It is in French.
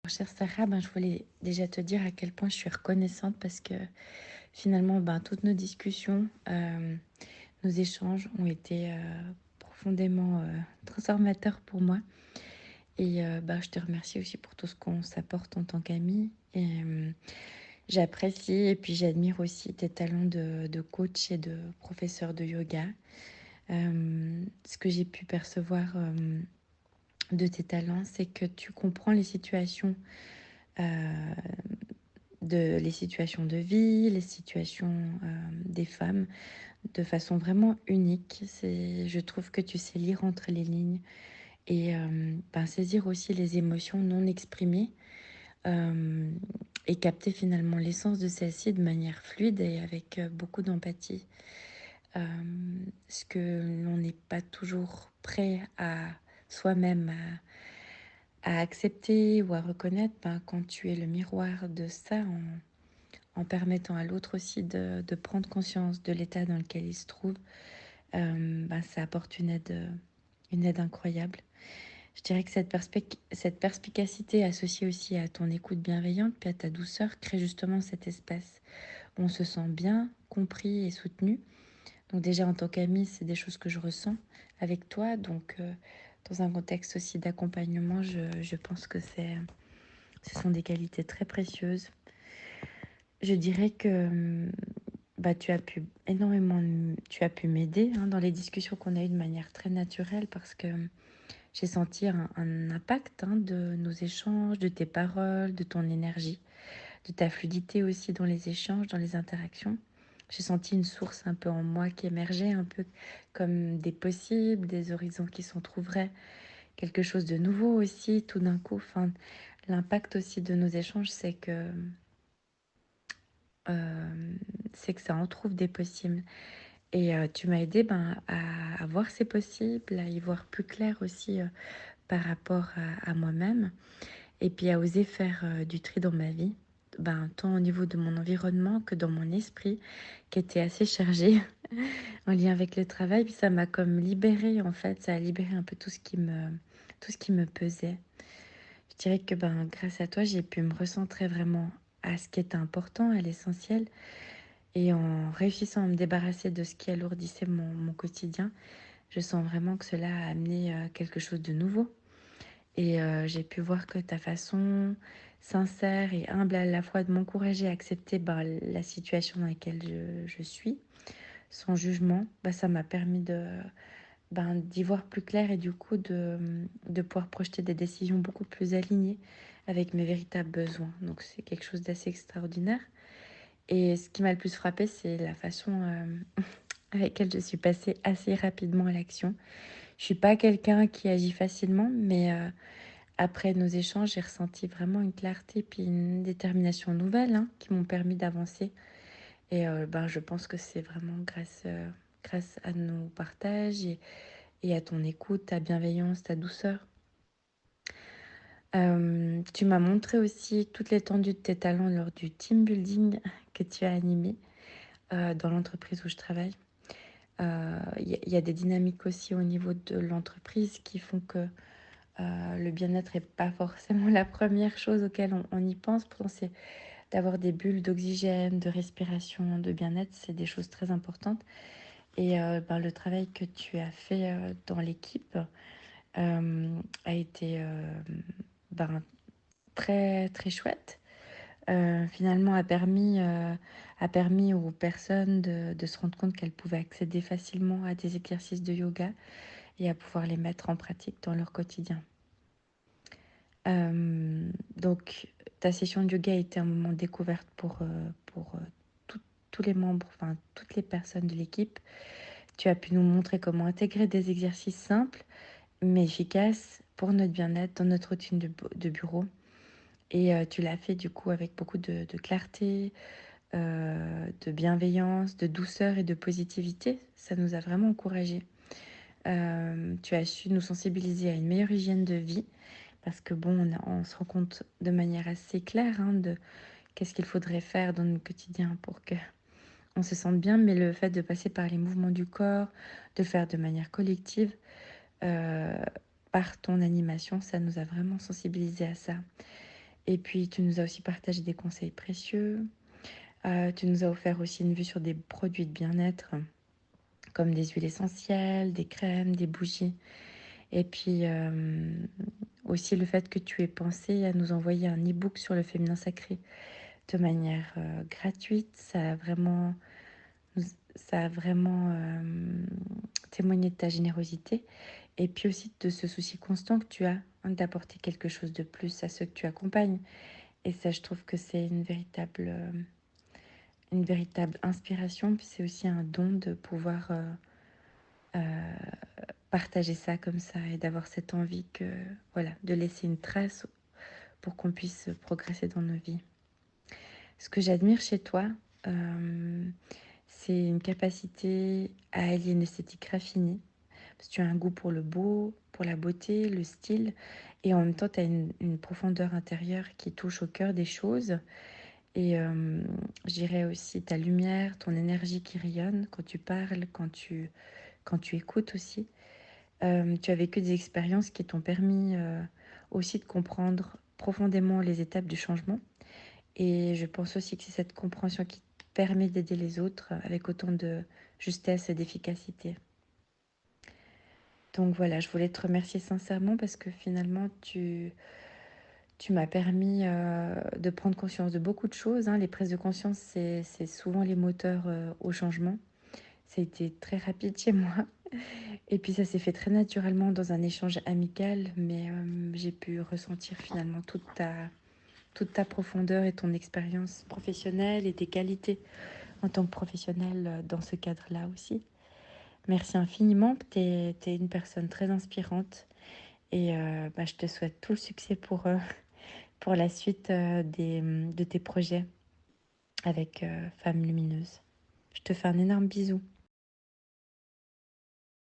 Chère Sarah, je voulais déjà te dire à quel point je suis reconnaissante parce que finalement, toutes nos discussions, nos échanges ont été profondément transformateurs pour moi. Et je te remercie aussi pour tout ce qu'on s'apporte en tant qu'amie. Et j'apprécie et puis j'admire aussi tes talents de coach et de professeur de yoga. Ce que j'ai pu percevoir de tes talents, c'est que tu comprends les situations euh, les situations de vie, les situations des femmes de façon vraiment unique. Je trouve que tu sais lire entre les lignes et saisir aussi les émotions non exprimées euh, et capter finalement l'essence de celle-ci de manière fluide et avec beaucoup d'empathie. Euh, Ce que l'on n'est pas toujours prêt à soi-même à accepter ou à reconnaître, quand tu es le miroir de ça en permettant à l'autre aussi de prendre conscience de l'état dans lequel il se trouve, ça apporte une aide incroyable. Je dirais que cette perspicacité associée aussi à ton écoute bienveillante puis à ta douceur crée justement cet espace où on se sent bien, compris et soutenu. Donc déjà en tant qu'amie, c'est des choses que je ressens avec toi. Donc dans un contexte aussi d'accompagnement, je pense que ce sont des qualités très précieuses. Je dirais que tu as pu m'aider dans les discussions qu'on a eues de manière très naturelle parce que j'ai senti un impact de nos échanges, de tes paroles, de ton énergie, de ta fluidité aussi dans les échanges, dans les interactions. J'ai senti une source un peu en moi qui émergeait, un peu comme des possibles, des horizons qui s'entrouvraient, quelque chose de nouveau aussi, tout d'un coup. Enfin, l'impact aussi de nos échanges, euh, c'est que ça en trouve des possibles. Et tu m'as aidé à voir ces possibles, à y voir plus clair aussi par rapport à moi-même, et puis à oser faire du tri dans ma vie, tant au niveau de mon environnement que dans mon esprit, qui était assez chargé en lien avec le travail. Puis ça m'a comme libérée, en fait, ça a libéré un peu tout ce qui me pesait. Je dirais que grâce à toi, j'ai pu me recentrer vraiment à ce qui était important, à l'essentiel, et en réussissant à me débarrasser de ce qui alourdissait mon quotidien, je sens vraiment que cela a amené quelque chose de nouveau. Et j'ai pu voir que ta façon sincère et humble à la fois de m'encourager à accepter la situation dans laquelle je suis, sans jugement, ça m'a permis d'y voir plus clair et du coup de pouvoir projeter des décisions beaucoup plus alignées avec mes véritables besoins. Donc c'est quelque chose d'assez extraordinaire. Et ce qui m'a le plus frappé, c'est la façon avec laquelle je suis passée assez rapidement à l'action. Je suis pas quelqu'un qui agit facilement, mais après nos échanges, j'ai ressenti vraiment une clarté puis une détermination nouvelle qui m'ont permis d'avancer. Et je pense que c'est vraiment grâce à nos partages et à ton écoute, ta bienveillance, ta douceur. Tu m'as montré aussi toute l'étendue de tes talents lors du team building que tu as animé dans l'entreprise où je travaille. Il y a des dynamiques aussi au niveau de l'entreprise qui font que le bien-être n'est pas forcément la première chose auquel on y pense. Pourtant, c'est d'avoir des bulles d'oxygène, de respiration, de bien-être, c'est des choses très importantes. Et le travail que tu as fait dans l'équipe a été très très chouette. Finalement, a permis aux personnes de se rendre compte qu'elles pouvaient accéder facilement à des exercices de yoga et à pouvoir les mettre en pratique dans leur quotidien. Donc, ta session de yoga a été un moment de découverte pour tous les membres, enfin toutes les personnes de l'équipe. Tu as pu nous montrer comment intégrer des exercices simples mais efficaces pour notre bien-être dans notre routine de bureau. Et tu l'as fait du coup avec beaucoup de clarté, de bienveillance, de douceur et de positivité. Ça nous a vraiment encouragés. Tu as su nous sensibiliser à une meilleure hygiène de vie parce que on se rend compte de manière assez claire de qu'est-ce qu'il faudrait faire dans notre quotidien pour que on se sente bien, mais le fait de passer par les mouvements du corps, de le faire de manière collective, euh, par ton animation, ça nous a vraiment sensibilisés à ça. Et puis, tu nous as aussi partagé des conseils précieux. Tu nous as offert aussi une vue sur des produits de bien-être, comme des huiles essentielles, des crèmes, des bougies. Et puis, aussi le fait que tu aies pensé à nous envoyer un e-book sur le féminin sacré de manière gratuite, ça a vraiment témoigné de ta générosité et puis aussi de ce souci constant que tu as d'apporter quelque chose de plus à ceux que tu accompagnes. Et ça, je trouve que c'est une véritable inspiration, puis c'est aussi un don de pouvoir euh, partager ça comme ça et d'avoir cette envie que, voilà, de laisser une trace pour qu'on puisse progresser dans nos vies. Ce que j'admire chez toi, euh, c'est une capacité à allier une esthétique raffinée, parce que tu as un goût pour le beau, pour la beauté, le style, et en même temps, tu as une profondeur intérieure qui touche au cœur des choses. Et je dirais aussi ta lumière, ton énergie qui rayonne quand tu parles, quand tu écoutes aussi. Tu as vécu des expériences qui t'ont permis aussi de comprendre profondément les étapes du changement. Et je pense aussi que c'est cette compréhension qui te permet d'aider les autres avec autant de justesse et d'efficacité. Donc voilà, je voulais te remercier sincèrement parce que finalement, tu m'as permis de prendre conscience de beaucoup de choses, hein. Les prises de conscience, c'est souvent les moteurs au changement. Ça a été très rapide chez moi. Et puis ça s'est fait très naturellement dans un échange amical, mais j'ai pu ressentir finalement toute ta profondeur et ton expérience professionnelle et tes qualités en tant que professionnel dans ce cadre-là aussi. Merci infiniment, tu es une personne très inspirante et je te souhaite tout le succès pour la suite de tes projets avec Femmes Lumineuses. Je te fais un énorme bisou.